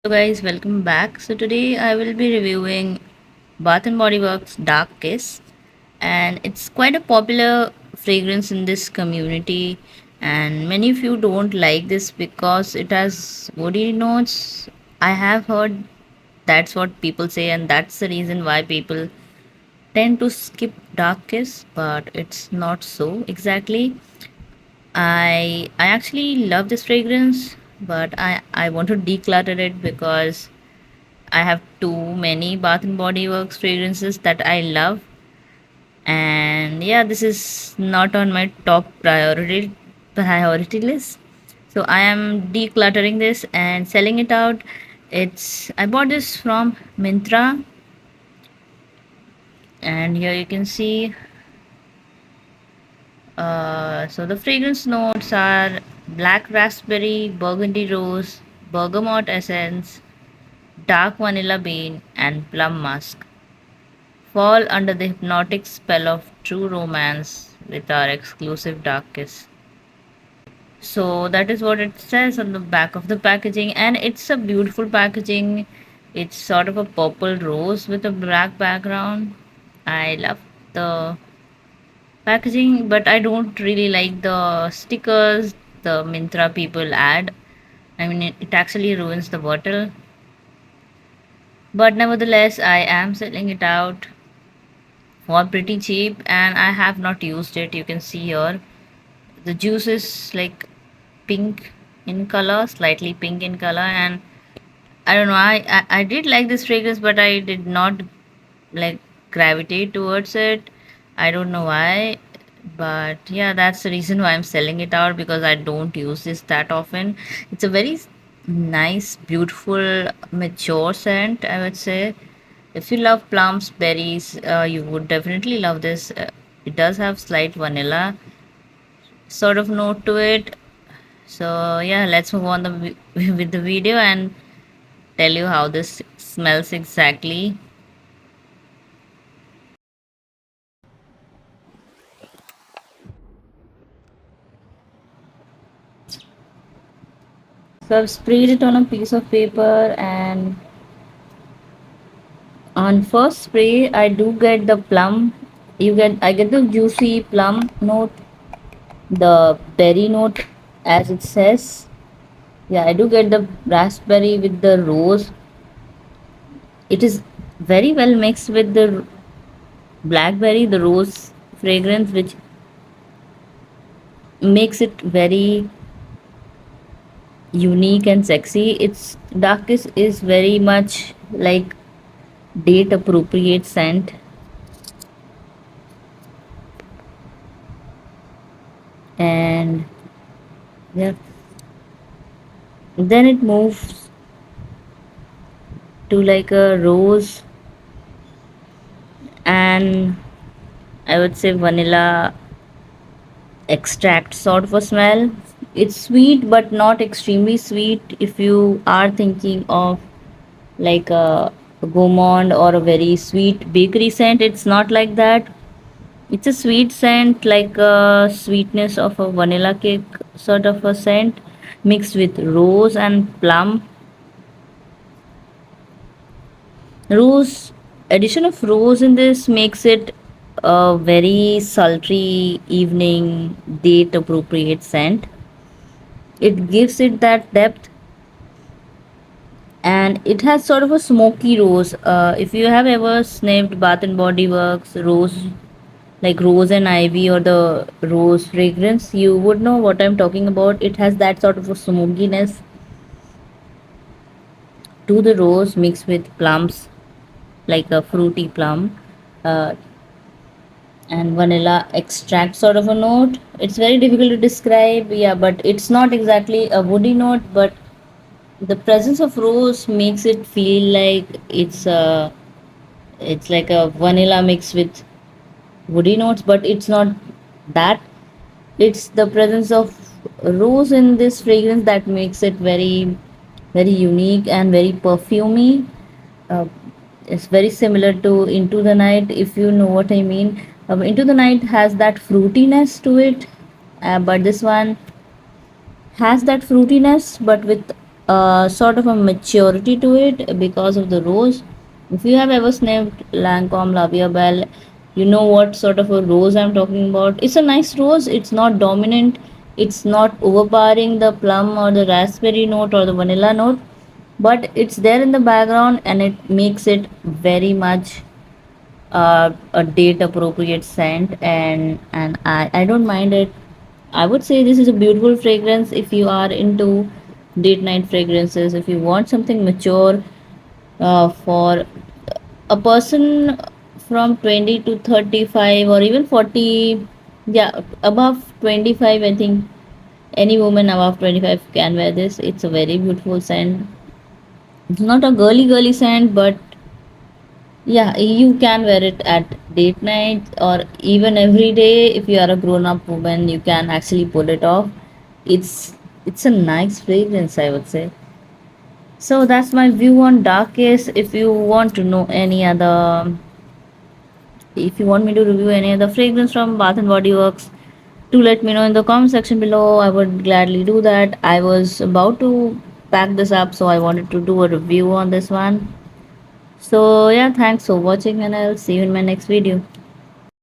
Hello guys, welcome back. So today I will be reviewing Bath and Body Works Dark Kiss, and it's quite a popular fragrance in this community, and many of you don't like this because it has woody notes. I have heard that's what people say, and that's the reason why people tend to skip Dark Kiss, but it's not so exactly. I actually love this fragrance, but I want to declutter it because I have too many Bath and Body Works fragrances that I love, and yeah, this is not on my top priority list. So I am decluttering this and selling it out. It's I bought this from Mintra, and here you can see. So the fragrance notes are black raspberry, burgundy rose, bergamot essence, dark vanilla bean, and plum musk. Fall under the hypnotic spell of true romance with our exclusive dark kiss. So that is what it says on the back of the packaging, and it's a beautiful packaging. It's sort of a purple rose with a black background. I love the packaging, but I don't really like the stickers the Mintra people add. I mean, it actually ruins the bottle. But nevertheless, I am selling it out for pretty cheap, and I have not used it. You can see here the juice is like pink in color, slightly pink in color, and I don't know. I did like this fragrance, but I did not like gravitate towards it. I don't know why, but yeah, that's the reason why I'm selling it out because I don't use this that often. It's a very nice, beautiful, mature scent, I would say. If you love plums, berries, you would definitely love this. It does have slight vanilla sort of note to it. So yeah, let's move on with the video and tell you how this smells exactly. So I've sprayed it on a piece of paper, and on first spray I do get the plum. I get the juicy plum note, the berry note as it says. Yeah, I do get the raspberry with the rose. It is very well mixed with the blackberry, the rose fragrance, which makes it very unique and sexy. Its darkest is very much like date appropriate scent, and yeah, then it moves to like a rose and I would say vanilla extract sort of a smell. It's sweet but not extremely sweet. If you are thinking of like a gourmand or a very sweet bakery scent, it's not like that. It's a sweet scent, like a sweetness of a vanilla cake sort of a scent mixed with rose and plum. Rose, addition of rose in this makes it a very sultry evening date appropriate scent. It gives it that depth, and it has sort of a smoky rose. If you have ever sniffed Bath and Body Works rose, like rose and ivy or the rose fragrance, you would know what I'm talking about. It has that sort of a smokiness to the rose mixed with plums, like a fruity plum. Uh, and vanilla extract sort of a note. It's very difficult to describe, yeah, but it's not exactly a woody note, but the presence of rose makes it feel like it's like a vanilla mix with woody notes, but it's not that. It's the presence of rose in this fragrance that makes it very unique and very perfumey. uh, it's very similar to Into the Night, if you know what I mean. Into the Night has that fruitiness to it, but this one has that fruitiness but with sort of a maturity to it because of the rose. If you have ever sniffed Lancome La Vie Belle, you know what sort of a rose I'm talking about. It's a nice rose. It's not dominant. It's not overpowering the plum or the raspberry note or the vanilla note, but it's there in the background and it makes it very much a date appropriate scent, and I don't mind it. I would say this is a beautiful fragrance if you are into date night fragrances. If you want something mature for a person from 20 to 35 or even 40, yeah, above 25, I think any woman above 25 can wear this. It's a very beautiful scent. It's not a girly scent, but yeah, you can wear it at date night or even every day. If you are a grown up woman, you can actually pull it off. It's a nice fragrance, I would say. So that's my view on Darkest. If you want me to review any other fragrance from Bath and Body Works, do let me know in the comment section below. I would gladly do that. I was about to pack this up, so I wanted to do a review on this one. So yeah, thanks for watching, and I'll see you in my next video.